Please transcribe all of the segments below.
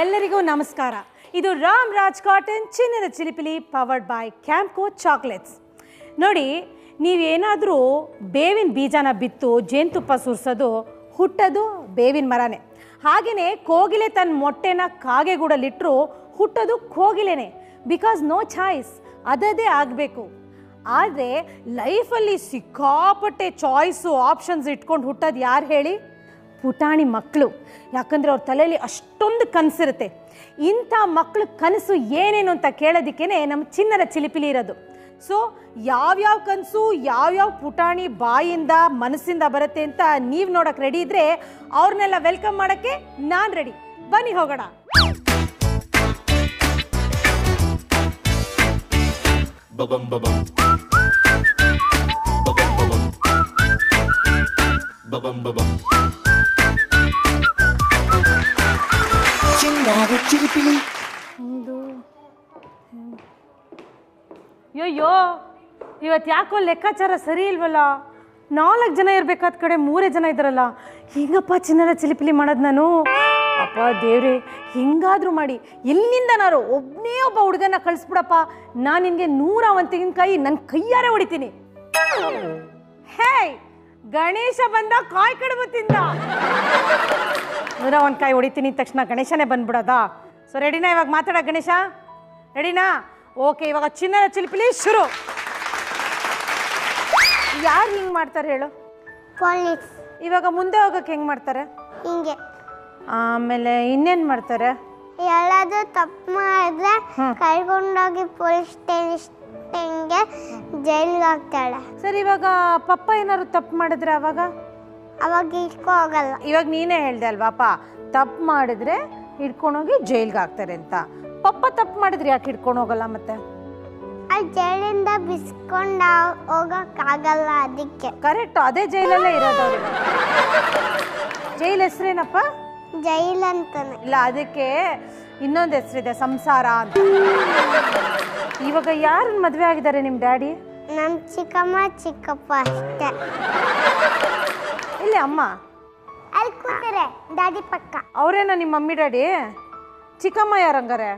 ಎಲ್ಲರಿಗೂ ನಮಸ್ಕಾರ. ಇದು ರಾಮ್ ರಾಜ್ ಕಾಟನ್ ಚಿನ್ನದ ಚಿಲಿಪಿಲಿ ಪವರ್ಡ್ ಬೈ ಕ್ಯಾಂಪ್ಕೋ ಚಾಕ್ಲೇಟ್ಸ್. ನೋಡಿ, ನೀವೇನಾದರೂ ಬೇವಿನ ಬೀಜನ ಬಿತ್ತು ಜೇನುತುಪ್ಪ ಸುರಿಸೋದು ಹುಟ್ಟೋದು ಬೇವಿನ ಮರನೇ. ಹಾಗೆಯೇ ಕೋಗಿಲೆ ತನ್ನ ಮೊಟ್ಟೆನ ಕಾಗೆಗೂಡಲಿಟ್ಟರು ಹುಟ್ಟೋದು ಕೋಗಿಲೆನೇ. ಬಿಕಾಸ್ ನೋ ಚಾಯ್ಸ್, ಅದೇ ಆಗಬೇಕು. ಆದರೆ ಲೈಫಲ್ಲಿ ಸಿಕ್ಕಾಪಟ್ಟೆ ಚಾಯ್ಸು ಆಪ್ಷನ್ಸ್ ಇಟ್ಕೊಂಡು ಹುಟ್ಟೋದು ಯಾರು ಹೇಳಿ? ಪುಟಾಣಿ ಮಕ್ಕಳು. ಯಾಕಂದರೆ ಅವ್ರ ತಲೆಯಲ್ಲಿ ಅಷ್ಟೊಂದು ಕನಸಿರುತ್ತೆ. ಇಂಥ ಮಕ್ಕಳು ಕನಸು ಏನೇನು ಅಂತ ಕೇಳೋದಕ್ಕೇ ನಮ್ಮ ಚಿನ್ನದ ಚಿಲಿಪಿಲಿ ಇರೋದು. ಸೊ ಯಾವ್ಯಾವ ಕನಸು ಯಾವ್ಯಾವ ಪುಟಾಣಿ ಬಾಯಿಂದ ಮನಸ್ಸಿಂದ ಬರುತ್ತೆ ಅಂತ ನೀವು ನೋಡೋಕೆ ರೆಡಿ ಇದ್ದರೆ ಅವ್ರನ್ನೆಲ್ಲ ವೆಲ್ಕಮ್ ಮಾಡೋಕ್ಕೆ ನಾನು ರೆಡಿ. ಬನ್ನಿ ಹೋಗೋಣ. ಅಯ್ಯೋ, ಇವತ್ತು ಯಾಕೋ ಲೆಕ್ಕಾಚಾರ ಸರಿ ಇಲ್ವಲ್ಲ? 4 ಜನ ಇರಬೇಕಾದ ಕಡೆ 3 ಜನ ಇದ್ದಾರಲ್ಲ. ಹಿಂಗಪ್ಪ ಚಿನ್ನದ ಚಿಲಿಪಿಲಿ ಮಾಡೋದು ನಾನು? ಅಪ್ಪ ದೇವ್ರೆ, ಹಿಂಗಾದ್ರೂ ಮಾಡಿ ಎಲ್ಲಿಂದನಾರು ಒಬ್ಬನೇ ಒಬ್ಬ ಹುಡುಗನ ಕಳಿಸ್ಬಿಡಪ್ಪ. ನಾನು ನಿನಗೆ 101 ತೆಂಗಿನಕಾಯಿ ನನ್ನ ಕೈಯಾರೆ ಹೊಡಿತೀನಿ. ಹೇ, ಗಣೇಶ ಬಂದ ಕಾಯಿ ಕಡುಬು ತಿಂದ. 101 ಕಾಯಿ ಹೊಡಿತೀನಿ ತಕ್ಷಣ ಗಣೇಶನೇ ಬಂದ್ಬಿಡೋದಾ? ಸೊ ರೆಡಿನಾ ಇವಾಗ ಮಾತಾಡ ಗಣೇಶ? ರೆಡಿನಾ? ಓಕೆ, ಇವಾಗ ಚಿನ್ನದ ಚಿಲಿಪಿಲಿ ಶುರು. ಯಾರು ಹಿಂಗೆ ಮಾಡ್ತಾರೆ ಹೇಳು? ಪೊಲೀಸ್. ಇವಾಗ ಮುಂದೆ ಹೋಗೋಕೆ ಹೆಂಗೆ ಮಾಡ್ತಾರೆ? ಹಿಂಗೆ. ಆಮೇಲೆ ಇನ್ನೇನು ಮಾಡ್ತಾರೆ? ಎಲ್ಲಾದ್ರೂ ತಪ್ಪು ಮಾಡಿದ್ರೆ ಕರ್ಕೊಂಡೋಗಿ ಪೊಲೀಸ್ ಸ್ಟೇಷನ್ಗೆ ಜೈಲ್ಗೆ ಹಾಕ್ತಾಳೆ. ಸರಿ, ಇವಾಗ ಪಪ್ಪ ಏನಾದ್ರು ತಪ್ಪು ಮಾಡಿದ್ರೆ ಅವಾಗ ಇಟ್ಕೊ ಹೋಗಲ್ಲ. ಇವಾಗ ನೀನೇ ಹೇಳ್ದೆ ಅಲ್ವಾಪ್ಪ, ತಪ್ಪು ಮಾಡಿದ್ರೆ ಹಿಡ್ಕೊಂಡೋಗಿ ಜೈಲ್ಗೆ ಹಾಕ್ತಾರೆ ಅಂತ. ಪಪ್ಪ ತಪ್ಪು ಮಾಡಿದ್ರೆ ಯಾಕೆ ಹಿಡ್ಕೊಂಡು ಹೋಗಲ್ಲ? ಮತ್ತೆ ಅಲ್ಲಿ ಜೈಲಿಂದ ಬಿಸ್ಕೊಂಡು ಹೋಗಕ್ಕಾಗಲ್ಲ, ಅದಕ್ಕೆ. ಕರೆಕ್ಟ್, ಅದೇ ಜೈಲಲ್ಲೇ ಇರೋದು ಅವ್ರಿಗೆ. ಜೈಲ್ ಹೆಸ್ರೇನಪ್ಪ? ಜೈಲ್ ಅಂತಾನೆ. ಇಲ್ಲ, ಅದಕ್ಕೆ ಇನ್ನೊಂದು ಹೆಸರಿದೆ, ಸಂಸಾರ ಅಂತ. ಇವಾಗ ಯಾರನ್ನ ಮದುವೆ ಆಗಿದ್ದಾರೆ ನಿಮ್ಮ ಡ್ಯಾಡಿ? ನಮ್ಮ ಚಿಕ್ಕಮ್ಮ ಚಿಕ್ಕಪ್ಪ ಅಷ್ಟೇ. ಇಲ್ಲಿ ಅಮ್ಮ ಅಲ್ಲಿ ಕೂತಾರೆ ಡ್ಯಾಡಿ ಪಕ್ಕ. ಅವರೇನ ನಿಮ್ಮ ಮಮ್ಮಿ ಡ್ಯಾಡಿ? ಚಿಕ್ಕಮ್ಮ ಯಾರಂಗಾರೆ?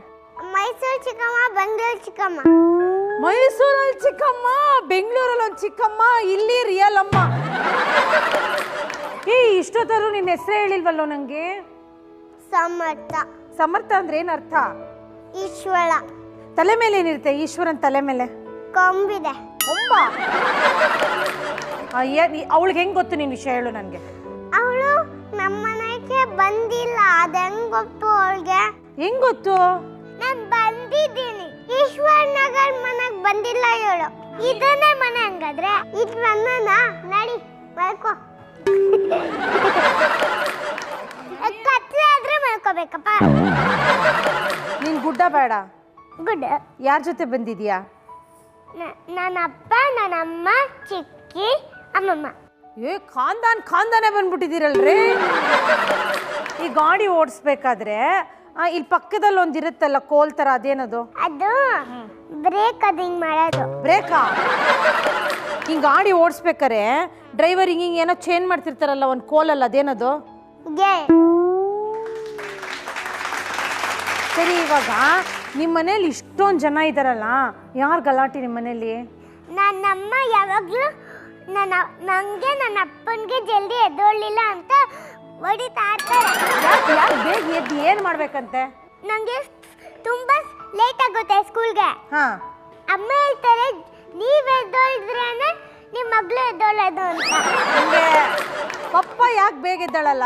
ಮೈಸೂರು ಚಿಕ್ಕಮ್ಮ, ಬೆಂಗಳೂರು ಚಿಕ್ಕಮ್ಮ. ಮೈಸೂರಲ್ಲಿ ಚಿಕ್ಕಮ್ಮ, ಬೆಂಗಳೂರಲ್ಲಿ ಒಂದು ಚಿಕ್ಕಮ್ಮ, ಇಲ್ಲಿ ರಿಯಲ್ ಅಮ್ಮ. ಇಷ್ಟೊತ್ತಾದ್ರೂ ನಿನ್ನ ಹೆಸರೇ ಹೇಳಿಲ್ವಲ್ಲೋ ನಂಗೆ? ಸಮರ್ಥ. ಸಮರ್ಥ ಅಂದ್ರೆ ಏನ್ ಅರ್ಥ? ಈಶ್ವರ. ತಲೆ ಮೇಲೆ ಏನಿರುತ್ತೆ ಈಶ್ವರನ್ ತಲೆ ಮೇಲೆ? ಕೊಂಬಿದೆ. ಕೊಂಬ? ಅವಳಿಗೆ ಹೆಂಗ್ ಗೊತ್ತು ನಿನ್ ವಿಷಯ ಹೇಳು ನನಗೆ. ಅವಳು ನಮ್ಮನೆಗೆ ಬಂದಿಲ್ಲ, ಅದ ಹೆಂಗ್ ಗೊತ್ತು ಅವಳಿಗೆ? ಹೆಂಗ್ ಗೊತ್ತು? ನಾನು ಬಂದಿದ್ದೀನಿ. ಈಶ್ವರ್ ನಗರ್ ಮನೆಗೆ ಬಂದಿಲ್ಲ ಹೇಳು. ಇದನ್ನೇ ಮನೆ ಹಂಗಾದ್ರೆ. ಇದು ನನ್ನನ ನಡಿ ಮಲ್ಕೋ. ಕತ್ಲೆ ಆದ್ರೆ ಮಲ್ಕೋಬೇಕಪ್ಪ. ನೀನ್ ಗುಡ್ಡ ಬೇಡ. ಗುಡ್. ಯಾರ ಜೊತೆ ಬಂದಿದ್ಯಾ? ನನ್ನ ಅಪ್ಪ, ನನ್ನ ಅಮ್ಮ, ಚಿಕ್ಕಿ, ಅಮ್ಮಮ್ಮ. ಖಾನ್ದಾನೇ ಬಂದ್ಬಿಟ್ಟಿದ್ದೀರಲ್ರಿ. ಈ ಗಾಡಿ ಓಡಿಸ್ಬೇಕಾದ್ರೆ ಇಲ್ಲಿ ಪಕ್ಕದಲ್ಲಿ ಒಂದಿರುತ್ತಲ್ಲ ಕೋಲ್ ತರ, ಅದೇನದು? ಅದು ಬ್ರೇಕ್. ಅದು ಹಿಂಗ್ ಮಾಡೋದು. ಬ್ರೇಕಾ? ಹಿಂಗ್ ಗಾಡಿ ಓಡಿಸ್ಬೇಕಾರೆ ಡ್ರೈವರ್ ಹಿಂಗ್ ಏನೋ ಚೇಂಜ್ ಮಾಡ್ತಿರ್ತಾರಲ್ಲ ಒಂದು ಕೋಲಲ್ಲ, ಅದೇನದು? ಸರಿ, ಇವಾಗ ನಿಮ್ಮ ಮನೇಲಿ ಇಷ್ಟೊಂದು ಜನ ಇದ್ದಾರಲ್ಲ, ಯಾರು ಗಲಾಟೆ ನಿಮ್ಮ ಮನೇಲಿ? ನನ್ನಮ್ಮ ಯಾವಾಗಲೂ ನನಗೆ ನನ್ನ ಅಪ್ಪನಿಗೆ ಜಲ್ದಿ ಎದ್ದೊಳ್ಳಿಲ್ಲ ಅಂತ ಹೊಡಿತಾ ಇರ್ತಾರೆ. ಯಾರು ಬೇಗ ಎದ್ದು ಏನು ಮಾಡ್ಬೇಕಂತೆ? ನನಗೆ ತುಂಬ ಲೇಟ್ ಆಗುತ್ತೆ ಸ್ಕೂಲ್ಗೆ. ಹಾಂ, ಅಮ್ಮ ಹೇಳ್ತಾರೆ ನೀವು ಎದ್ದೊಳಿದ್ರೇನೆ ನಿಮ್ಮ ಮಗಳು ಎದ್ದೊಳ್ಳೋದು ಅಂತ. ಹಂಗೆ ಪಪ್ಪ ಯಾಕೆ ಬೇಗ ಎದ್ದಾಳಲ್ಲ?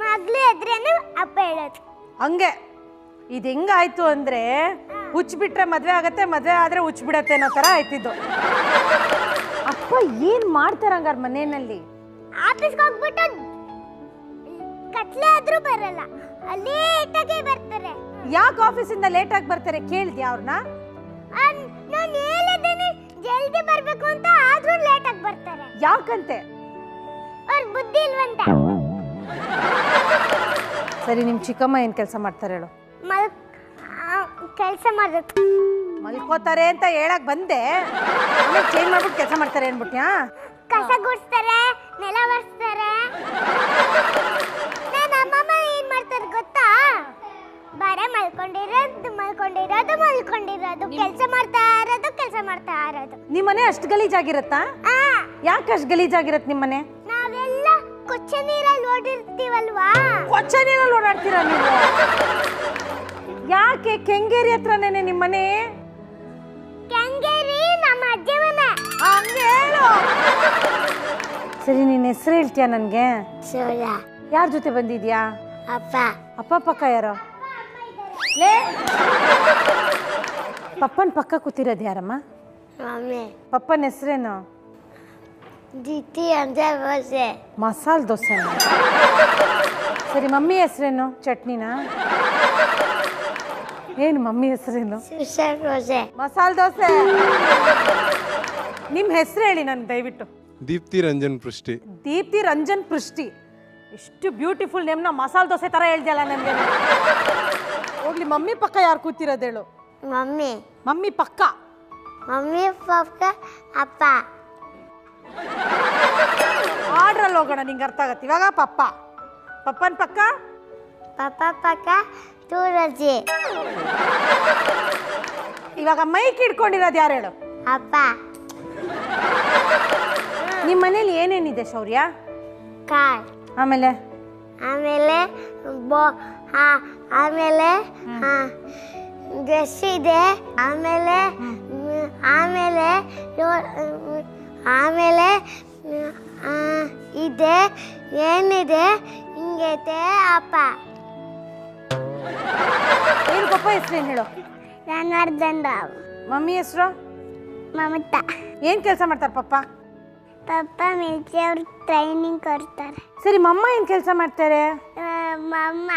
ಮಗಳು ಎದ್ರೇನೆ ಅಪ್ಪ ಹೇಳೋದು. ಹಂಗೆ ಇದು ಹೆಂಗಾಯ್ತು ಅಂದರೆ, ಹುಚ್ಚಿಬಿಟ್ರೆ ಮದುವೆ ಆಗತ್ತೆ, ಮದುವೆ ಆದರೆ ಹುಚ್ಚಿಬಿಡತ್ತೆ ಅನ್ನೋ ಥರ ಆಯ್ತಿದ್ದು. ಅಪ್ಪ ಏನು ಮಾಡ್ತಾರೆ ಹಂಗಾರೆ ಮನೆಯಲ್ಲಿ? ಆಫೀಸ್ಗೆ ಹೋಗ್ಬಿಟ್ಟು ಕತ್ಲೆ ಆದ್ರೂ ಬರಲ್ಲ, ಲೇಟಾಗಿ ಬರ್ತಾರೆ. ಯಾಕೆ ಆಫೀಸಿಂದ ಲೇಟಾಗಿ ಬರ್ತಾರೆ ಕೇಳಿದ್ಯಾ ಅವ್ರನ್ನ? ನಾನು ಹೇಳಿದ್ದೀನಿ ಜಲ್ದಿ ಬರ್ಬೇಕು ಅಂತ, ಆದ್ರೂ ಲೇಟಾಗಿ ಬರ್ತಾರೆ. ಯಾಕಂತೆ? ಅವ್ರ ಬುದ್ಧಿ ಇಲ್ವಂತೆ. ಸರಿ, ನಿಮ್ಮ ಚಿಕ್ಕಮ್ಮ ಏನು ಕೆಲಸ ಮಾಡ್ತಾರೆ ಹೇಳು? ಕೆಲಸ ಮಾಡೋದು. ಮಲ್ಕೋತಾರೆ ಅಂತ ಹೇಳಕ್ ಬಂದೆ, ಚೇಂಜ್ ಮಾಡ್ಬಿಟ್ಟು ಕೆಲಸ ಮಾಡ್ತಾರೆ ಅನ್ಬಿಟ್ಯಾ? ಕಸ ಗುಡಿಸ್ತಾರೆ, ನೆಲ ಒರೆಸ್ತಾರೆ. ನನ್ನ ಅಮ್ಮಮ್ಮ ಏನ್ ಮಾಡ್ತಾರೆ ಗೊತ್ತಾ? ಮಲ್ಕೊಂಡಿರೋದು ಕೆಲಸ ಮಾಡ್ತಾ ಇರೋದು ನಿಮ್ಮನೆ ಅಷ್ಟು ಗಲೀಜಾಗಿರತ್ತಾ? ಯಾಕೆ ಅಷ್ಟು ಗಲೀಜಾಗಿರತ್ತೆ ನಿಮ್ಮನೆ? ನಾವೆಲ್ಲ ಕೊಚ್ಚ ನೀರಲ್ಲಿ ಓಡಿರ್ತೀವಲ್ವಾ? ಕೊಚ್ಚ ನೀರಲ್ಲಿ ಓಡಾಡ್ತೀರಾ ನೀವು? ಯಾಕೆ? ಕೆಂಗೇರಿ ಹತ್ರನೇನೆ ನಿಮ್ಮನೆ? ಕೆಂಗೇರಿ ನಮ್ಮ ಅಜ್ಜಿ ಮನೆ. ಹಂಗೆ ಹೇಳು. ಸರಿ, ನಿನ್ನ ಹೆಸರು ಹೇಳ್ತೀಯಾ ನನಗೆ? ಸೋಲಾ. ಯಾರ ಜೊತೆ ಬಂದಿದ್ಯಾ? ಅಪ್ಪ. ಅಪ್ಪ ಪಕ್ಕ ಯಾರೋ? ಲೇ, ಪಪ್ಪನ ಪಕ್ಕ ಕೂತಿರೋದು ಯಾರಮ್ಮ? ಮಮ್ಮಿ. ಪಪ್ಪನ ಹೆಸರೇನು? ದಿತ್ತಿ ಅಂತ ದೋಸೆ. ಮಸಾಲೆ ದೋಸೆ. ಸರಿ, ಮಮ್ಮಿ ಹೆಸರೇನು? ಚಟ್ನಿನಾ? ಏನು ಮಮ್ಮಿ ಹೆಸರೇನು? ದೋಸೆ. ಮಸಾಲೆ ದೋಸೆ. ನಿಮ್ಮ ಹೆಸರು ಹೇಳಿ ನನ್ಗೆ ದಯವಿಟ್ಟು. ದೀಪ್ತಿ ರಂಜನ್ ಪೃಷ್ಟಿ. ದೀಪ್ತಿ ರಂಜನ್ ಪೃಷ್ಟಿ. ಎಷ್ಟು ಬ್ಯೂಟಿಫುಲ್ ನೇಮ್ನ ಮಸಾಲೆ ದೋಸೆ ಥರ ಹೇಳ್ದಲ್ಲ ನನಗೆ. ಹೋಗ್ಲಿ, ಮಮ್ಮಿ ಪಕ್ಕ ಯಾರು ಕೂತಿರೋದು ಹೇಳು? ಮಮ್ಮಿ. ಮಮ್ಮಿ ಪಕ್ಕ? ಮಮ್ಮಿ ಪಕ್ಕ ಅಪ್ಪ. ಆರ್ಡ್ರಲ್ಲಿ ಹೋಗೋಣ, ನಿಂಗೆ ಅರ್ಥ ಆಗತ್ತೆ ಇವಾಗ. ಪಪ್ಪನ ಪಕ್ಕ? ಪಪ್ಪ ಪಕ್ಕ ತೂರಜ್ಜಿ. ಇವಾಗ ಮೈಕ್ ಇಟ್ಕೊಂಡಿರೋದು ಯಾರು ಹೇಳು? ಅಪ್ಪ. ನಿಮ್ಮ ಮನೇಲಿ ಏನೇನಿದೆ ಶೌರ್ಯ? ಕಾರ್. ಆಮೇಲೆ ಆಮೇಲೆ ಡ್ರೆಸ್ ಇದೆ. ಆಮೇಲೆ ಇದೆ. ಏನಿದೆ? ಹಿಂಗೈತೆ ಅಪ್ಪ. ಏನು ಪಪ್ಪ ಹೆಸರೇನು ಹೇಳು? ಜನಾರ್ದನ್ ರಾವ್. ಮಮ್ಮಿ ಹೆಸರು? ಮಮತಾ. ಏನು ಕೆಲಸ ಮಾಡ್ತಾರೆ ಪಪ್ಪ? ಪಪ್ಪ ಮಿಲ್ಟ್ರಿ ಅವ್ರು ಟ್ರೈನಿಂಗ್ ಕೊಡ್ತಾರೆ. ಸರಿ, ಮಮ್ಮ ಏನು ಕೆಲಸ ಮಾಡ್ತಾರೆ? ಮಮ್ಮ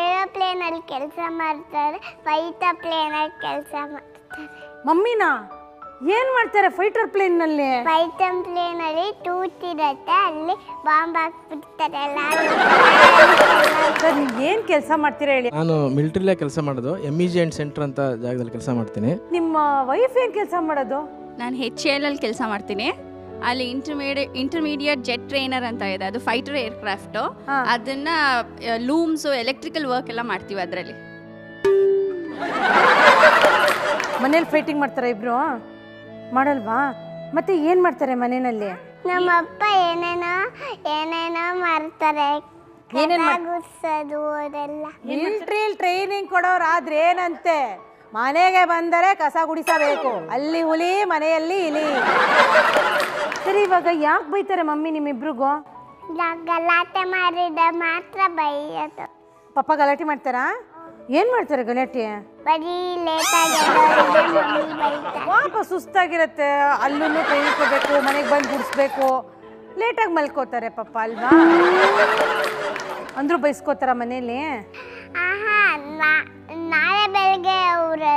ಏರೋಪ್ಲೇನಲ್ಲಿ ಕೆಲಸ ಮಾಡ್ತಾರೆ, ಫೈಟರ್ ಪ್ಲೇನಲ್ಲಿ ಕೆಲಸ ಮಾಡ್ತಾರೆ. ಮಮ್ಮಿನಾ ಏನು ಮಾಡ್ತಾರೆ ಫೈಟರ್ ಪ್ಲೇನ್ನಲ್ಲಿ? ಫೈಟರ್ ಪ್ಲೇನಲ್ಲಿ ಟೂಟ್ ಇರುತ್ತೆ, ಅಲ್ಲಿ ಬಾಂಬ್ ಹಾಕ್ಬಿಡ್ತಾರೆ ಎಲ್ಲರೂ. ಸರ್, ನೀವು ಏನು ಕೆಲಸ ಮಾಡ್ತೀರಾ ಹೇಳಿ? ನಾನು ಮಿಲಿಟರಿಲೇ ಕೆಲಸ ಮಾಡೋದು. MEG ಸೆಂಟರ್ ಅಂತ ಜಾಗದಲ್ಲಿ ಕೆಲಸ ಮಾಡ್ತೀನಿ. ನಿಮ್ಮ ವೈಫ್ ಏನು ಕೆಲಸ ಮಾಡೋದು? ನಾನು HAL ಅಲ್ಲಿ ಕೆಲಸ ಮಾಡ್ತೀನಿ. ಅಲ್ಲಿ ಇಂಟರ್ಮೀಡಿಯೇಟ್ ಜೆಟ್ ಟ್ರೈನರ್ ಅಂತ ಇದೆ, ಅದು ಫೈಟರ್ ಏರ್ಕ್ರಾಫ್ಟು. ಅದನ್ನ ಲೂಮ್ಸು, ಎಲೆಕ್ಟ್ರಿಕಲ್ ವರ್ಕ್ ಎಲ್ಲ ಮಾಡ್ತೀವಿ ಅದರಲ್ಲಿ. ಮನೇಲಿ ಫೈಟಿಂಗ್ ಮಾಡ್ತಾರೆ ಇಬ್ರು? ಮಾಡಲ್ವಾ? ಮತ್ತೆ ಏನು ಮಾಡ್ತಾರೆ ಮನೆಯಲ್ಲಿ? ನಮ್ಮಪ್ಪ ಏನೇನೋ ಮಾಡ್ತಾರೆ, ಗುಡ್ಸೋದು ಅದೆಲ್ಲ. ಮಿಲಿಟರಿಯಲ್ಲಿ ಟ್ರೈನಿಂಗ್ ಕೊಡೋರು ಆದ್ರೆ ಏನಂತೆ, ಮನೆಗೆ ಬಂದರೆ ಕಸ ಗುಡಿಸಬೇಕು, ಅಲ್ಲಿ ಹುಲಿ ಮನೆಯಲ್ಲಿ ಇಲಿ. ಸರಿ, ಇವಾಗ ಯಾಕೆ ಬೈತಾರೆ ಮಮ್ಮಿ ನಿಮ್ಮಿಬ್ರಿಗೂ? ಗಲಾಟೆ ಮಾಡಿದ ಮಾತ್ರ ಬೈಯೋದು. ಪಪ್ಪ ಗಲಾಟೆ ಮಾಡ್ತಾರಾ? ಏನು ಮಾಡ್ತಾರೆ ಗಲಾಟೆ? ಬರೀ ಲೇಟಾಗಿ ಮಮ್ಮಿ ಬೈತಾರೆ. ಪಾಪ ಸುಸ್ತಾಗಿರುತ್ತೆ, ಅಲ್ಲೂ ಟ್ರೈನಿಂಗ್ ಕೊಡಬೇಕು, ಮನೆಗೆ ಬಂದು ಗುಡಿಸ್ಬೇಕು, ಲೇಟಾಗಿ ಮಲ್ಕೋತಾರೆ ಪಾಪ ಅಲ್ವಾ? ಅಂದ್ರೂ ಬೈಸ್ಕೋತಾರ ಮನೇಲಿ? ನಾಳೆ ಬೆಳಗ್ಗೆ ಅವರು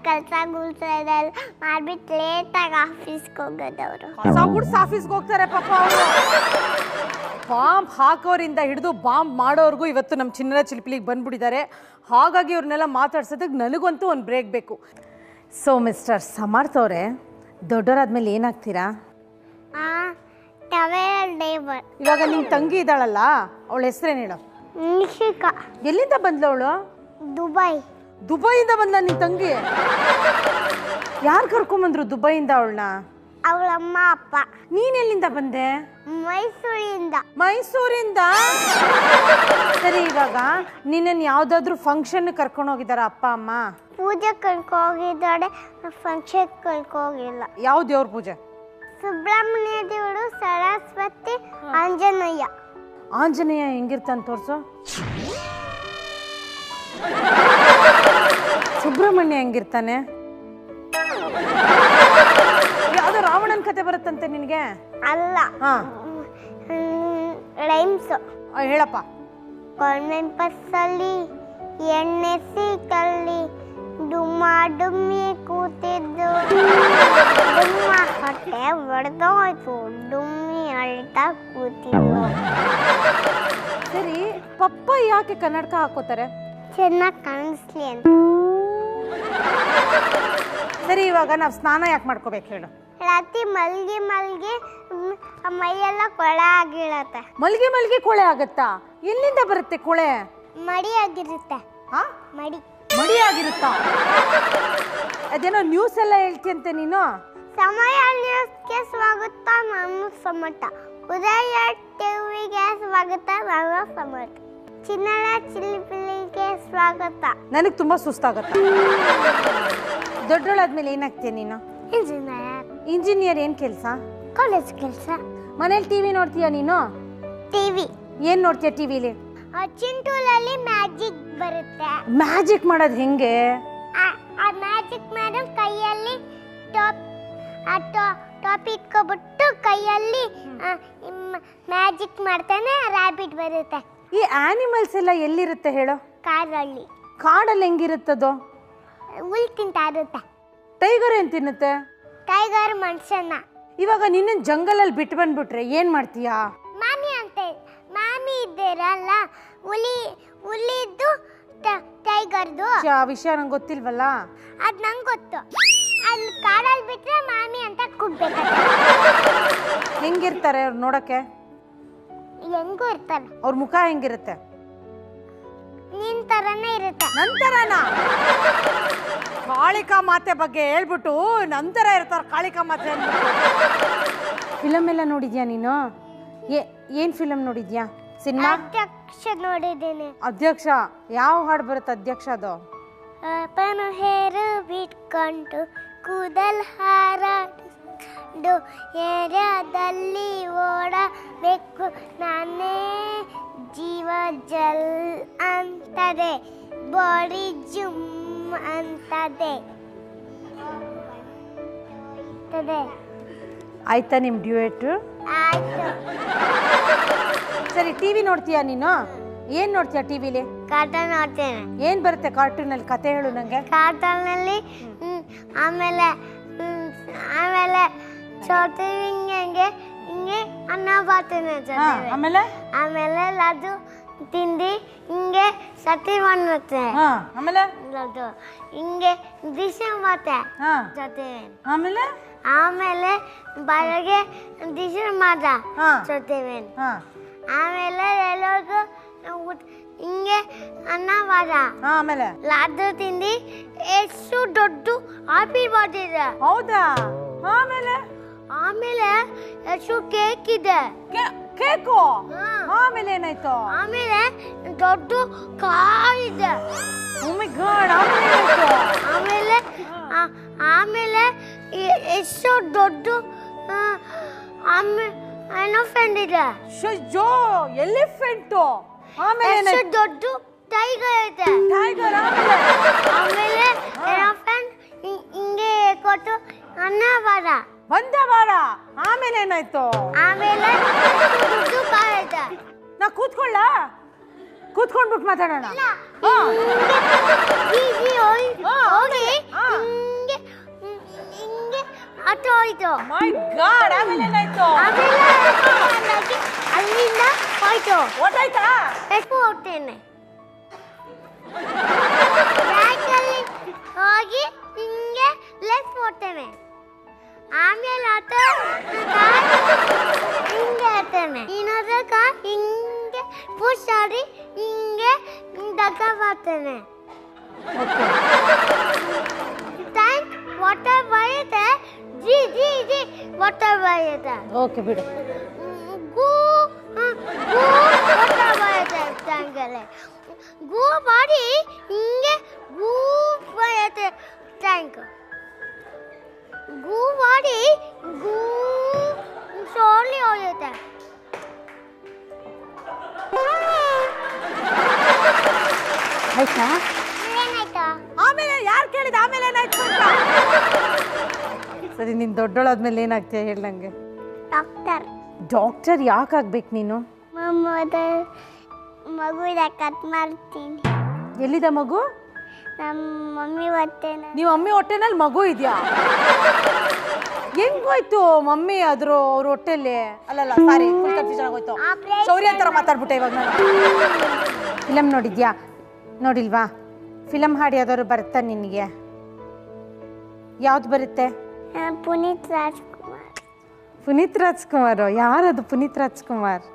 ಕೆಲಸ ಗುಡ್ಸೋದೆಲ್ಲ ಮಾಡ್ಬಿಟ್ಟು ಲೇಟಾಗಿ ಆಫೀಸ್ಗೆ ಹೋಗೋದು. ಅವರು ಕಸ ಗುಡ್ಸ್ ಆಫೀಸ್ಗೆ ಹೋಗ್ತಾರೆ ಪಾಪ ಅವರು. ಬಾಂಬ್ ಹಾಕೋರಿಂದ ಹಿಡಿದು ಬಾಂಬ್ ಮಾಡೋರ್ಗೂ ಇವತ್ತು ನಮ್ಮ ಚಿನ್ನರ ಚಿಲಿಪಿಲಿಗೆ ಬಂದ್ಬಿಟ್ಟಿದ್ದಾರೆ. ಹಾಗಾಗಿ ಅವ್ರನ್ನೆಲ್ಲ ಮಾತಾಡ್ಸೋದಕ್ಕೆ ನನಗಂತೂ ಒಂದು ಬ್ರೇಕ್ ಬೇಕು. ಸೊ ಮಿಸ್ಟರ್ ಸಮರ್ಥ್ ಅವರೇ, ದೊಡ್ಡವರಾದ್ಮೇಲೆ ಏನಾಗ್ತೀರಾ? ಇವಾಗ ನಿಮ್ಮ ತಂಗಿ ಇದ್ದಾಳಲ್ಲ, ಅವಳ ಹೆಸರೇನು ಹೇಳು? ನಿಶಿಕಾ. ಎಲ್ಲಿಂದ ಬಂದ್ಲು ಅವಳು? ದುಬೈಯಿಂದ ಬಂದ್ಲ ನಿನ್ನ ತಂಗಿ? ಯಾರು ಕರ್ಕೊಂಬಂದ್ರು ದುಬೈಯಿಂದ ಅವಳನ್ನ? ಅವಳ ಅಮ್ಮ ಅಪ್ಪ. ನೀನ್ ಎಲ್ಲಿಂದ ಬಂದೆ? ಮೈಸೂರಿಂದ. ಸರಿ, ಇವಾಗ ನಿನ್ನನ್ನು ಯಾವ್ದಾದ್ರು ಫಂಕ್ಷನ್ ಕರ್ಕೊಂಡು ಹೋಗಿದಾರ ಅಪ್ಪ ಅಮ್ಮ? ಪೂಜೆ ಕರ್ಕೋಗಿದ್ದಾಳೆ, ಫಂಕ್ಷನ್ ಕರ್ಕೋಗಿಲ್ಲ. ಯಾವ ದೇವ್ರ ಪೂಜೆ? ಸುಬ್ರಹ್ಮಣ್ಯ ದೇವರು, ಸರಸ್ವತಿ, ಆಂಜನೇಯ ಹೆಂಗಿರ್ತಾನೆ ತೋರ್ಸು. ಸುಬ್ರಹ್ಮಣ್ಯ ಹೆಂಗಿರ್ತಾನೆ? ಯಾವ್ದೋ ರಾವಣನ ಕತೆ ಬರುತ್ತಂತೆ ನಿನಗೆ? ಅಲ್ಲ, ರೈಮ್ಸ್ ಹೇಳಪ್ಪ. ಕಾನ್ವೆಂಟ್ ಬಸ್ಸಲ್ಲಿ ಎಣ್ಣೆ ಸೀಟಲ್ಲಿ ಡುಮ್ಮ ಡುಮ್ಮಿ ಕೂತಿದ್ದು, ಡುಮ್ಮ ಹೊಟ್ಟೆ ಒಡೆದೋಯ್ತು, ಡುಮ್ಮಿ ಅಳ್ತಾ ಕೂತಿದ್ದು. ಸರಿ, ಪಪ್ಪ ಯಾಕೆ ಕನ್ನಡಕ ಹಾಕೋತಾರೆ? ಚೆನ್ನಾಗಿ ಕಾಣಿಸ್ಲಿ ಅಂತ. ಸರಿ, ಇವಾಗ ನಾವು ಸ್ನಾನ ಯಾಕೆ ಮಾಡ್ಕೋಬೇಕು ಹೇಳು? ರಾತ್ರಿ ಮಲ್ಗಿ ಮೈಯೆಲ್ಲ ಕೊಳೆ ಆಗಿರತ್ತೆ. ಮಲ್ಗಿ ಕೊಳೆ ಆಗತ್ತಾ? ಎಲ್ಲಿಂದ ಬರುತ್ತೆ ಕೊಳೆ? ಮಡಿ ಆಗಿರುತ್ತೆ. ಹಾ ಮಡಿ ಮಡಿಯಾಗಿರುತ್ತಾ? ಅದೇನೋ ನ್ಯೂಸ್ ಎಲ್ಲ ಹೇಳ್ತೀಯಂತೆ ನೀನು. ಸಮಯ ನ್ಯೂಸ್ಗೆ ಸ್ವಾಗತ, ನಾನು ಸಮಟ. ಉದಯ ಟಿವಿಗೆ ಸ್ವಾಗತ, ನಾನು ಸಮಟ. ಚಿನ್ನದ ಚಿಲಿಪಿಲಿಗೆ ಸ್ವಾಗತ. ನನಗೆ ತುಂಬಾ ಸುಸ್ತಾಗತ್ತ. ದೊಡ್ಡೋಳಾದ್ಮೇಲೆ ಏನಾಗ್ತೀಯ ನೀನು? ಇಂಜಿನಿಯರ್. ಇಂಜಿನಿಯರ್. ಏನ್ ಕೆಲಸ? ಕಾಲೇಜ್ ಕೆಲಸ. ಮನೇಲಿ ಟಿವಿ ನೋಡ್ತೀಯ ನೀನು? ಟಿವಿ. ಏನ್ ನೋಡ್ತೀಯ ಟಿವಿಲಿ? ಚಿಂಟೂಲಲ್ಲಿ ಮ್ಯಾಜಿಕ್ ಬರುತ್ತೆ. ಮ್ಯಾಜಿಕ್ ಮಾಡೋದು ಹೆಂಗೆ? ಆ ಮ್ಯಾಜಿಕ್ ಮೇಡಮ್ ಕೈಯಲ್ಲಿ ಟಾಪ್ ಇಟ್ಕೊಬಿಟ್ಟು ಕೈಯಲ್ಲಿ ಮ್ಯಾಜಿಕ್ ಮಾಡ್ತಾನೆ, ರ್ಯಾಬಿಟ್ ಬರುತ್ತೆ. ಈ ಆನಿಮಲ್ಸ್ ಎಲ್ಲ ಎಲ್ಲಿರುತ್ತೆ ಹೇಳೋ? ಕಾರಲ್ಲಿ. ಕಾಡಲ್ಲಿ ಹೆಂಗಿರುತ್ತದು? ಹುಲ್ ತಿಂತಾ ಇರುತ್ತೆ. ಟೈಗರ್ ಏನ್ ತಿನ್ನುತ್ತೆ? ಟೈಗರ್ ಮನುಷ್ಯನ. ಇವಾಗ ನಿನ್ನ ಜಂಗಲಲ್ಲಿ ಬಿಟ್ಟು ಬಂದ್ಬಿಟ್ರೆ ಏನ್ ಮಾಡ್ತೀಯಾ? ಮಾಮಿ ಇದ್ದೀರಲ್ಲ, ಹುಲಿದ್ದು ಟೈಗರ್ದು ವಿಷಯ ನಂಗೆ ಗೊತ್ತಿಲ್ವಲ್ಲ. ಅದ್ ನಂಗೆ ಗೊತ್ತು. ಅಲ್ಲಿ ಕಾಡಲ್ಲಿ ಬಿಟ್ರೆ ಮಾಮಿ ಅಂತ ಕೂಗ್ಬೇಕು. ಹೆಂಗಿರ್ತಾರೆ ಅವ್ರು ನೋಡಕ್ಕೆ? ಹೆಂಗೂ ಇರ್ತಾರೆ. ಅವ್ರ ಮುಖ ಹೆಂಗಿರುತ್ತೆ? ನಿನ್ ತರನೇ ಇರುತ್ತೆ. ನಂತರನ ಕಾಳಿಕಾ ಮಾತೆ ಬಗ್ಗೆ ಹೇಳ್ಬಿಟ್ಟು ನಂತರ ಇರ್ತಾರ ಕಾಳಿಕಾ ಮಾತೆ. ಫಿಲಮ್ ಎಲ್ಲ ನೋಡಿದ್ಯಾ ನೀನು? ಏನ್ ಫಿಲಮ್ ನೋಡಿದ್ಯಾ? ಸಿನಿಮಾ? ಅಧ್ಯಕ್ಷ ನೋಡಿದ್ದೀನಿ. ಅಧ್ಯಕ್ಷ. ಯಾವ ಹಾಡು ಬರುತ್ತೆ ಅಧ್ಯಕ್ಷ ಅದು? ಅಪ್ಪನು ಹೇರು ಬಿಟ್ಕೊಂಡು ಕೂದಲ್ ಹಾರಾಡಿಸ್ಕೊಂಡು ಏರಿಯಾದಲ್ಲಿ ಓಡಬೇಕು ನಾನೇ, ಜೀವ ಜಲ್ ಅಂತದೆ, ಬಾಡಿ ಜುಮ್ ಅಂತದೆ. ಆಯ್ತಾ ನಿಮ್ ಡ್ಯೂಯೆಟ್? ಆಯ್ತು. ಸರಿ, ಟಿವಿ ನೋಡ್ತೀಯಾ ನೀನು? ಏನ್ ನೋಡ್ತೀಯಾ ಟಿವಿಲಿ? ಕಾರ್ಟೂನ್ ನೋಡ್ತೇನೆ. ಏನ್ ಬರುತ್ತೆ ಕಾರ್ಟೂನ್ ಅಲ್ಲಿ? ಕತೆ ಹೇಳು ನಂಗೆ. ಕಾರ್ಟೂನ್ ಅಲ್ಲಿ ಆಮೇಲೆ ಚೌತಿ ಹಿಂಗೆ ಅನ್ನ ಬಾತೇನೆ. ಆಮೇಲೆ ಅದು ತಿಂದು ಹಿಂಗೆ ಸತಿ ಮಾಡುತ್ತೆ. ಆಮೇಲೆ ಅದು ಹಿಂಗೆ ದಿಶ ಮತ್ತೆ ಜೊತೆ. ಆಮೇಲೆ ಬೆಳಗ್ಗೆ ದಿಶ ಮಾಡ ಜೊತೆವೆ. ಆಮೇಲೆ ಎಲ್ಲರಿಗೂ ಹಿಂಗೆ ಅನ್ನ ಬಾದ. ಆಮೇಲೆ ಲಾದು ತಿಂದು ಎಷ್ಟು ದೊಡ್ಡ ಆಪಿ ಬರ್ತಿದೆ. ಹೌದಾ? ಆಮೇಲೆ ಎಷ್ಟು ಕೇಕ್ ಇದೆ. ಕೇಕು? ಆಮೇಲೆ ಏನಾಯ್ತು? ಆಮೇಲೆ ದೊಡ್ಡ ಕಾರ್ ಇದೆ. ಓ ಮೈ ಗಾಡ್. ಆಮೇಲೆ ಆಮೇಲೆ ಎಷ್ಟು ದೊಡ್ಡ ಎಲಿಫೆಂಟ್ ಇದೆ. Show elephant. ಆಮೇಲೆ ಎಷ್ಟು ದೊಡ್ಡ ಟೈಗರ್ ಇದೆ. ಟೈಗರ್. ಆಮೇಲೆ ಎಲಿಫೆಂಟ್ ಹಿಂಗೆ ಕೊಟ್ಟು ಅನ್ನ ಬಾರ. ಆಮೇಲೆ ಏನಾಯ್ತು? ಆಮೇಲೆ ದೊಡ್ಡ ಕಾರ್ ಇದೆ. ನಾ ಕೂತ್ಕೊಂಡ್ಬಿಟ್ಟು ಮಾತಾಡೋಣ. ಹೋಗಿ ಹಿಂಗೆ ಹತ್ತು ಹೋಯ್ತು. ಮೈ ಗಾಡ್. ಆಮೇಲೆ ಏನಾಯ್ತು? ಅಲ್ಲಿಂದ ಹೋಯ್ತು. ಓಟಾಯ್ತಾ? ಎಷ್ಟು ಹೋಗ್ತೇನೆ. ಬ್ಯಾಂಕಲ್ಲಿ ಹೋಗಿ ಹಿಂಗೆ ಲೆಫ್ಟ್ ಹೋಗ್ತೇನೆ. ಆಮೇಲೆ ಹಿಂಗೆ ಹೇಳ್ತೇನೆ. ಇನ್ನೊಂದಕ್ಕ ಹಿಂಗೆ ಪುಷ್ ಮಾಡಿ ಹಿಂಗೆ ದಗ್ಗ ಬರ್ತೇನೆ. ಟ್ಯಾಂಕ್ ವಾಟರ್ ಬರುತ್ತೆ. ಜಿ ವಾಟರ್ ಬರುತ್ತೆ. ಓಕೆ ಬಿಡು. ಗೂ ವಾಟರ್ ಬರುತ್ತೆ ಟ್ಯಾಂಕಲ್ಲಿ. ಗೂ ಮಾಡಿ ಹಿಂಗೆ ಗೂ ಬರುತ್ತೆ ಟ್ಯಾಂಕ್. ಗೂ ಮಾಡಿ ಗೂ ಸೋಲಿ ಹೋಗುತ್ತೆ. ಆಯ್ತಾ? ಏನಾಯ್ತಾ? ಆಮೇಲೆ ಯಾರು ಕೇಳಿದ ಆಮೇಲೆ ಏನಾಯ್ತು ಅಂತ? ಸರಿ, ನೀನು ದೊಡ್ಡೋಳಾದ್ಮೇಲೆ ಏನಾಗ್ತೀಯ ಹೇಳಿ ನಂಗೆ. ಡಾಕ್ಟರ್ ಯಾಕೆ ಆಗ್ಬೇಕು ನೀನು? ಮಗು ಕಟ್ ಮಾಡ್ತೀನಿ. ಎಲ್ಲಿದೆ ಮಗು? ನಮ್ಮ ಮಮ್ಮಿ ಹೊಟ್ಟೆ. ನೀವು ಮಮ್ಮಿ ಹೊಟ್ಟೆನಲ್ಲಿ ಮಗು ಇದೆಯಾ? ಹೆಂಗೋಯ್ತು ಮಮ್ಮಿ ಅವ್ರ ಹೊಟ್ಟೆಲ್ಲಿ? ಅಲ್ಲಲ್ಲ, ಸಾರಿ, ಫುಲ್ ಕನ್ಫ್ಯೂಷನ್ ಆಗೋಯ್ತು. ಶೌರ್ಯ ಥರ ಮಾತಾಡ್ಬಿಟ್ಟೆ ಇವಾಗ ನಾನು. ಫಿಲಮ್ ನೋಡಿದ್ಯಾ? ನೋಡಿಲ್ವಾ? ಫಿಲಮ್ ಹಾಡು ಯಾವ್ದಾದ್ರು ಬರುತ್ತಾ ನಿನಗೆ? ಯಾವ್ದು ಬರುತ್ತೆ? ಪುನೀತ್ ರಾಜ್ಕುಮಾರ್. ಪುನೀತ್ ರಾಜ್ಕುಮಾರ್? ಯಾರದು ಪುನೀತ್ ರಾಜ್ಕುಮಾರ್?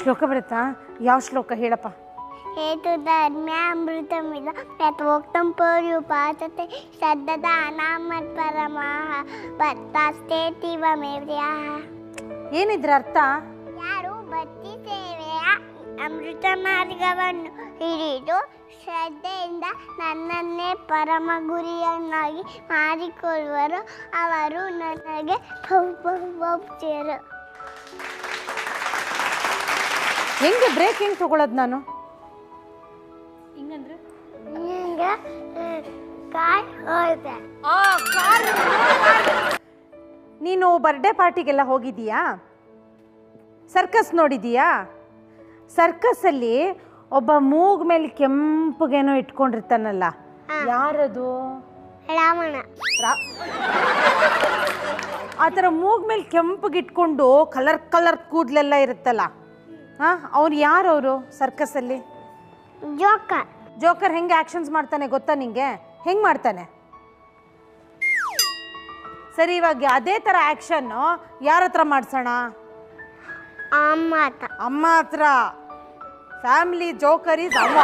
ಶ್ಲೋಕ ಬರುತ್ತಾ? ಯಾವ ಶ್ಲೋಕ ಹೇಳಪ್ಪ? ಹೇತು ಧರ್ಮ್ಯಾಮೃತಮಿದ ಯಥೋಕ್ತಂ ಪರ್ಯುಪಾಸತೆ ಶ್ರದ್ಧದಾನಾಮತ್ಪರಮಃ ಭಕ್ತಾಸ್ತೇತಿವಮೇವ್ಯಃ. ಏನಿದ್ರ ಅರ್ಥ? ಯಾರು ಭಕ್ತಿ ಸೇವೆಯ ಅಮೃತ ಮಾರ್ಗವನ್ನು ಹಿಡಿದು ಶ್ರದ್ಧೆಯಿಂದ ನನ್ನನ್ನೇ ಪರಮ ಗುರಿಯನ್ನಾಗಿ ಮಾಡಿಕೊಳ್ಳುವರು ಅವರು ನನಗೆ ಬಹು ಹೆಂಗೆ ಬ್ರೇಕ್ ಹೆಂಗೆ ತಗೊಳ್ಳೋದು ನಾನು? ಹಿಂಗಂದ್ರೆ ನೀನು ಬರ್ಡೇ ಪಾರ್ಟಿಗೆಲ್ಲ ಹೋಗಿದ್ದೀಯಾ? ಸರ್ಕಸ್ ನೋಡಿದೀಯಾ? ಸರ್ಕಸ್ಸಲ್ಲಿ ಒಬ್ಬ ಮೂಗ್ ಮೇಲೆ ಕೆಂಪಗೇನೋ ಇಟ್ಕೊಂಡಿರ್ತಾನಲ್ಲ, ಯಾರದು? ರಾಮಣ್ಣ. ಆ ಥರ ಮೂಗ್ ಮೇಲೆ ಕೆಂಪಗೆ ಇಟ್ಕೊಂಡು ಕಲರ್ ಕಲರ್ ಕೂದಲೆಲ್ಲ ಇರುತ್ತಲ್ಲ, ಅವ್ರು ಯಾರವರು ಸರ್ಕಸ್ಸಲ್ಲಿ? ಜೋಕರ್. ಜೋಕರ್ ಹೆಂಗೆ ಆಕ್ಷನ್ಸ್ ಮಾಡ್ತಾನೆ ಗೊತ್ತಾ ನಿಂಗೆ? ಹೆಂಗೆ ಮಾಡ್ತಾನೆ? ಸರಿ, ಇವಾಗ ಅದೇ ಥರ ಆ್ಯಕ್ಷನ್ನು ಯಾರ ಹತ್ರ ಮಾಡಿಸೋಣ? ಅಮ್ಮ ಹತ್ರ. ಫ್ಯಾಮಿಲಿ ಜೋಕರ್ ಈಸ್ ಅಮ್ಮ.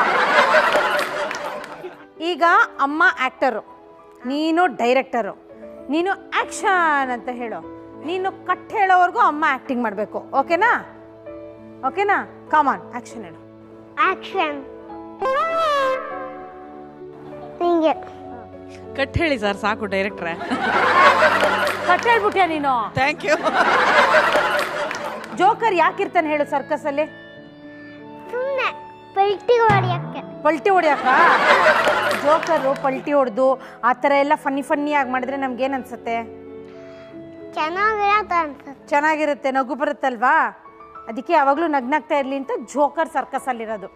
ಈಗ ಅಮ್ಮ ಆ್ಯಕ್ಟರು, ನೀನು ಡೈರೆಕ್ಟರು, ನೀನು ಆ್ಯಕ್ಷನ್ ಅಂತ ಹೇಳು. ನೀನು ಕಟ್ ಹೇಳೋವರೆಗೂ ಅಮ್ಮ ಆ್ಯಕ್ಟಿಂಗ್ ಮಾಡಬೇಕು. ಓಕೆನಾ? ಓಕೆನಾ? ಕಾಮನ್, ಆ್ಯಕ್ಷನ್ ಹೇಳು. ಆಕ್ಷನ್. ಹಿಂಗೆ ಕಟ್ ಹೇಳಿ ಸರ್, ಸಾಕು ಡೈರೆಕ್ಟ್ರೆ. ಕಟ್ ಹೇಳ್ಬಿಟ್ಯಾ ನೀನು? Thank you. ಜೋಕರ್ ಯಾಕಿರ್ತಾನೆ ಹೇಳು ಸರ್ಕಸ್ಸಲ್ಲಿ? ಸುಮ್ಮನೆ ಪಲ್ಟಿ ಹೊಡಿಯಕ್ಕೆ. ಪಲ್ಟಿ ಹೊಡಿಯಕ್ಕ? ಜೋಕರು ಪಲ್ಟಿ ಹೊಡೆದು ಆ ಥರ ಎಲ್ಲ ಫನ್ನಿಯಾಗಿ ಮಾಡಿದ್ರೆ ನಮ್ಗೇನು ಅನ್ಸುತ್ತೆ? ಚೆನ್ನಾಗಿರತ್ತೆ ಅನ್ಸುತ್ತೆ. ಚೆನ್ನಾಗಿರುತ್ತೆ, ನಗು ಬರುತ್ತಲ್ವಾ? ಅದಕ್ಕೆ ಯಾವಾಗಲೂ ನಗ್ನಾಗ್ತಾ ಇರಲಿ ಅಂತ ಜೋಕರ್ ಸರ್ಕಸ್ಸಲ್ಲಿರೋದು.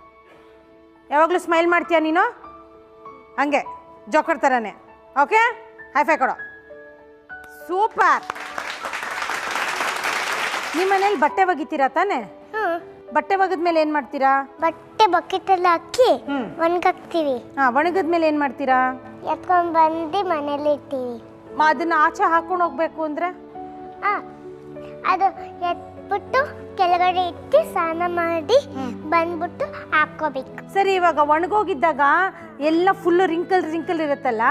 ಯಾವಾಗಲೂ ಸ್ಮೈಲ್ ಮಾಡ್ತೀಯ ನೀನು? ಹಂಗೆ ಜೋಕರ್ ಥರನೇ. ಓಕೆ, ಹೈಫೈ ಕೊಡೋ. ಸೂಪರ್. ನಿಮ್ಮ ಮನೇಲಿ ಬಟ್ಟೆ ಒಗಿತೀರಾ ತಾನೆ? ಬಟ್ಟೆ ಒಗದ್ಮೇಲೆ ಏನು ಮಾಡ್ತೀರಾ? ಬಟ್ಟೆ ಬಕೆಟಲ್ಲಿ ಹಾಕಿ ಒಣಗಾಕ್ತೀವಿ. ಒಣಗದ್ಮೇಲೆ ಏನು ಮಾಡ್ತೀರಾ? ಎತ್ಕೊಂಡು ಬಂದು ಮನೇಲಿ ಇಡ್ತೀವಿ. ಅದನ್ನ ಆಚೆ ಹಾಕೊಂಡು ಹೋಗ್ಬೇಕು ಅಂದರೆ? ಅದು ಎತ್ಬಿಟ್ಟು ಕೆಳಗಡೆ ಇಟ್ಟು ಸ್ನಾನ ಮಾಡಿ ಬಂದ್ಬಿಟ್ಟು ಹಾಕೋಬೇಕು. ಸರಿ, ಇವಾಗ ಒಣಗೋಗಿದ್ದಾಗ ಎಲ್ಲ ಫುಲ್ಲು ರಿಂಕಲ್ ಇರುತ್ತಲ್ಲ,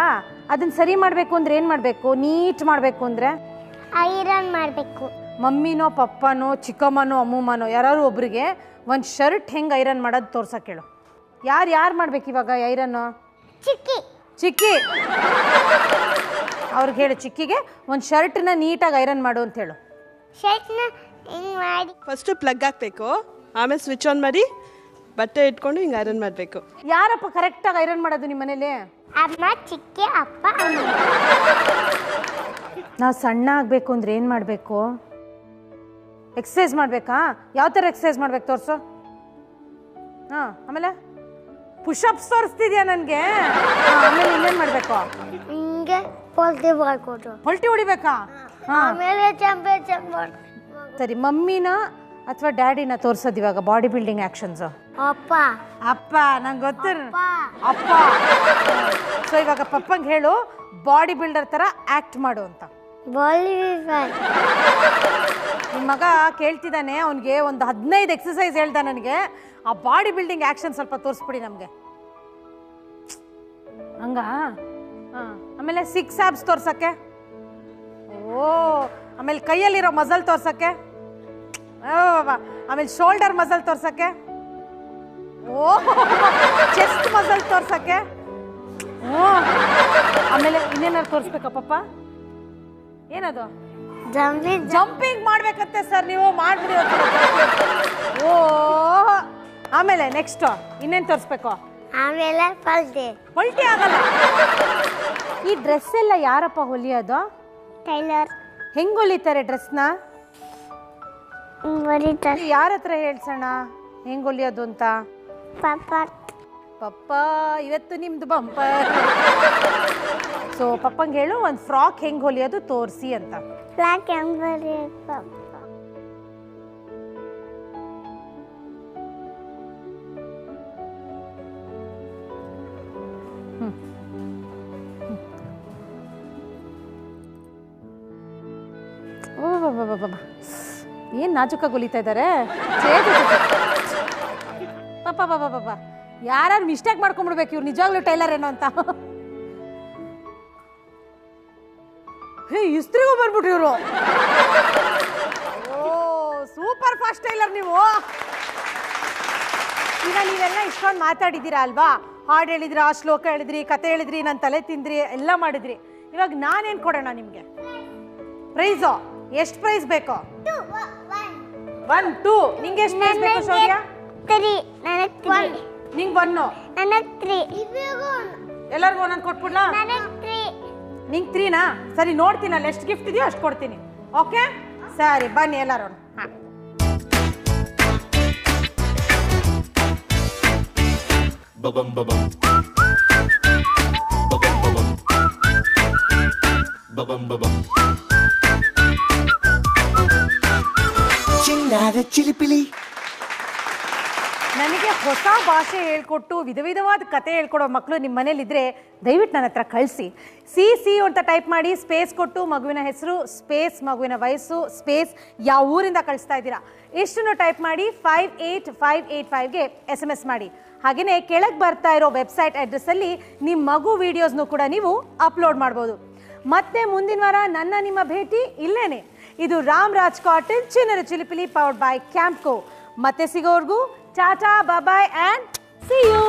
ಅದನ್ನ ಸರಿ ಮಾಡಬೇಕು ಅಂದ್ರೆ ಏನು ಮಾಡಬೇಕು? ನೀಟ್ ಮಾಡಬೇಕು ಅಂದರೆ ಐರನ್ ಮಾಡಬೇಕು. ಮಮ್ಮಿನೋ ಪಪ್ಪನೋ ಚಿಕ್ಕಮ್ಮನೋ ಅಮ್ಮಮ್ಮನೋ ಯಾರು ಒಬ್ರಿಗೆ ಒಂದು ಶರ್ಟ್ ಹೆಂಗೆ ಐರನ್ ಮಾಡೋದು ತೋರ್ಸಕ್ಕೆ ಹೇಳು. ಯಾರು ಮಾಡ್ಬೇಕು ಇವಾಗ ಐರನ್ನು? ಚಿಕ್ಕಿ. ಅವ್ರಿಗೆ ಹೇಳು, ಚಿಕ್ಕಿಗೆ ಒಂದು ಶರ್ಟ್ನ ನೀಟಾಗಿ ಐರನ್ ಮಾಡು ಅಂತ ಹೇಳು. ಶರ್ಟ್ನ ಹಿಂಗೆ ಮಾಡಿ ಫಸ್ಟು ಪ್ಲಗ್ ಹಾಕಬೇಕು, ಆಮೇಲೆ ಸ್ವಿಚ್ ಆನ್ ಮಾಡಿ ಬಟ್ಟೆ ಇಟ್ಕೊಂಡು ಹಿಂಗೆ ಐರನ್ ಮಾಡಬೇಕು. ಯಾರಪ್ಪ ಕರೆಕ್ಟಾಗಿ ಐರನ್ ಮಾಡೋದು ನಿಮ್ಮ ಮನೇಲಿ? ಅಮ್ಮ, ಚಿಕ್ಕಿ, ಅಪ್ಪ, ಅಮ್ಮ. ನಾವು ಸಣ್ಣ ಆಗಬೇಕು ಅಂದ್ರೆ ಏನು ಮಾಡಬೇಕು? ಎಕ್ಸಸೈಸ್ ಮಾಡಬೇಕಾ? ಯಾವ ಥರ ಎಕ್ಸಸೈಸ್ ಮಾಡ್ಬೇಕು ತೋರಿಸು. ಆಮೇಲೆ ಪುಷಪ್ಸ್ ತೋರಿಸ್ತಿದ್ಯಾ ನನಗೆ? ಆಮೇಲೆ ಇನ್ನೇನು ಮಾಡಬೇಕು? ಹಿಂಗೆ ಪಲ್ಟಿ ಮಾಡ್ಕೊಡು. ಪಲ್ಟಿ ಹೊಡಿಬೇಕಾ? ಆಮೇಲೆ ಚಂಪೆ ಸರಿ, ಮಮ್ಮಿನ ಅಥವಾ ಡ್ಯಾಡಿನ ತೋರಿಸೋದು ಇವಾಗ ಬಾಡಿ ಬಿಲ್ಡಿಂಗ್ ಆ್ಯಕ್ಷನ್ಸು? ಅಪ್ಪ. ನಂಗೆ ಗೊತ್ತು, ಅಪ್ಪ. ಸೊ ಇವಾಗ ಪಪ್ಪಂಗೆ ಹೇಳು, ಬಾಡಿ ಬಿಲ್ಡರ್ ಥರ ಆ್ಯಕ್ಟ್ ಮಾಡು ಅಂತ. ನಿಮ್ಮ ಮಗ ಕೇಳ್ತಿದ್ದಾನೆ, ಅವನಿಗೆ ಒಂದು 15 ಎಕ್ಸಸೈಸ್ ಹೇಳ್ದ ನನಗೆ. ಆ ಬಾಡಿ ಬಿಲ್ಡಿಂಗ್ ಆ್ಯಕ್ಷನ್ ಸ್ವಲ್ಪ ತೋರಿಸ್ಬಿಡಿ ನಮಗೆ. ಹಂಗ? ಆಮೇಲೆ 6 ಆಬ್ಸ್ ತೋರ್ಸಕ್ಕೆ. ಆಮೇಲೆ ಕೈಯಲ್ಲಿರೋ ಮಸಲ್ ತೋರ್ಸಕ್ಕೆ. ಆಮೇಲೆ ಶೋಲ್ಡರ್ ಮಸಲ್ ತೋರ್ಸಕ್ಕೆ. ಚೆಸ್ಟ್ ಮಸಲ್ ತೋರ್ಸಕ್ಕೆ. ಆಮೇಲೆ ಇನ್ನೇನಾದ್ರು ತೋರಿಸ್ಬೇಕಾ ಪಪ್ಪ? ಏನದು? ಜಂಪಿಂಗ್ ಮಾಡ್ಬೇಕಂತೆ ಸರ್, ನೀವು ಮಾಡ್ಬಿಡಿ. ಆಮೇಲೆ ನೆಕ್ಸ್ಟ್ ಇನ್ನೇನು ತೋರಿಸ್ಬೇಕು? ಆಮೇಲೆ ಪಲ್ಟಿ ಆಗಲ್ಲ. ಈ ಡ್ರೆಸ್ ಎಲ್ಲ ಯಾರಪ್ಪ ಹೊಲಿಯೋದು? ಟೈಲರ್. ಹೆಂಗ್ ಹೊಲಿತಾರೆ ಡ್ರೆಸ್ನ? ಬರೀತಾರೆ. ಯಾರ ಹತ್ರ ಹೇಳ್ಸೋಣ ಹೆಂಗ್ ಹೊಲಿಯೋದು ಅಂತ? ಪಪ್ಪ, ಇವತ್ತು ನಿಮ್ದು ಬಂಪರ್. ಸೊ ಪಪ್ಪಂಗೆ ಹೇಳು, ಒಂದು ಫ್ರಾಕ್ ಹೆಂಗ್ ಹೊಲಿಯೋದು ತೋರಿಸಿ ಅಂತ. ಫ್ರಾಕ್ ಹೆಂಗ್ ಹೊಲಿಯೋದು? ಏನು ನಾಜುಕಾಗಿ ಹೊಲಿತಾ ಇದ್ದಾರೆ ಪಾಪ ಪಾಪ ಪಾಪ ಯಾರು ಮಿಸ್ಟೇಕ್ ಮಾಡ್ಕೊಂಡ್ಬಿಡ್ಬೇಕು ಇವ್ರು ನಿಜವಾಗ್ಲೂ ಟೈಲರ್ ಏನೋ ಅಂತ. ಹೇ ಇಸ್ತ್ರಿಗೂ ಬಂದ್ಬಿಟ್ರಿ ಇವರು. ಓ ಸೂಪರ್ ಫಾಸ್ಟ್ ಟೈಲರ್ ನೀವು. ಈಗ ನೀವೆಲ್ಲ ಇಷ್ಟೊಂದು ಮಾತಾಡಿದ್ದೀರಾ ಅಲ್ವಾ, ಹಾಡು ಹೇಳಿದ್ರಿ, ಆ ಶ್ಲೋಕ ಹೇಳಿದ್ರಿ, ಕತೆ ಹೇಳಿದ್ರಿ, ನನ್ನ ತಲೆ ತಿಂದ್ರಿ, ಎಲ್ಲ ಮಾಡಿದ್ರಿ. ಇವಾಗ ನಾನೇನು ಕೊಡೋಣ ನಿಮಗೆ ಪ್ರೈಸು? ಎಷ್ಟು ಪ್ರೈಸ್ ಬೇಕು? 1 2. ನಿಂಗೆ ಎಷ್ಟು ಪ್ರೈಸ್ ಬೇಕು ಶೌರ್ಯ? 3. ನನಗೆ 1. ನಿಂಗೆ 1. ನನಗೆ 3. ಎಲ್ಲರಿಗೂ ಒಂದೊಂದು ಕೊಟ್ಬಿಡ್ಲಾ? ನನಗೆ 3. ನಿಂಗೆ 3ನಾ? ಸರಿ ನೋಡ್ತೀನಲ್ಲ ಎಷ್ಟು ಗಿಫ್ಟ್ ಇದೆಯೋ ಅಷ್ಟು ಕೊಡ್ತೀನಿ. ಓಕೆ ಸರಿ ಬನ್ನಿ ಎಲ್ಲರೂ. ಹಾಂ Babam babam. Babam babam. Babam babam. ಚಿನ್ನಾದ ಚಿಲಿಪಿಲಿ. ನನಗೆ ಹೊಸ ಭಾಷೆ ಹೇಳ್ಕೊಟ್ಟು ವಿಧ ವಿಧವಾದ ಕತೆ ಹೇಳ್ಕೊಡೋ ಮಕ್ಕಳು ನಿಮ್ಮ ಮನೇಲಿದ್ದರೆ ದಯವಿಟ್ಟು ನನ್ನ ಹತ್ರ ಕಳಿಸಿ. ಸಿ ಅಂತ ಟೈಪ್ ಮಾಡಿ, ಸ್ಪೇಸ್ ಕೊಟ್ಟು ಮಗುವಿನ ಹೆಸರು, ಸ್ಪೇಸ್ ಮಗುವಿನ ವಯಸ್ಸು, ಸ್ಪೇಸ್ ಯಾವ ಊರಿಂದ ಕಳಿಸ್ತಾ ಇದ್ದೀರಾ ಇಷ್ಟನ್ನು ಟೈಪ್ ಮಾಡಿ 58585ಗೆ SMS ಮಾಡಿ. ಹಾಗೆಯೇ ಕೆಳಗೆ ಬರ್ತಾ ಇರೋ ವೆಬ್ಸೈಟ್ ಅಡ್ರೆಸ್ಸಲ್ಲಿ ನಿಮ್ಮ ಮಗು ವಿಡಿಯೋಸ್ನು ಕೂಡ ನೀವು ಅಪ್ಲೋಡ್ ಮಾಡ್ಬೋದು. ಮತ್ತೆ ಮುಂದಿನ ವಾರ ನಿಮ್ಮ ಭೇಟಿ ಇಲ್ಲೇನೆ. ಇದು ರಾಮರಾಜ್ ಕಾಟನ್ ಚಿನ್ನರ ಚಿಲಿಪಿಲಿ ಪವರ್ಡ್ ಬೈ ಕ್ಯಾಂಪ್ಕೋ. ಮತ್ತೆ ಸಿಗೋವರೆಗೂ Tata boy and C you.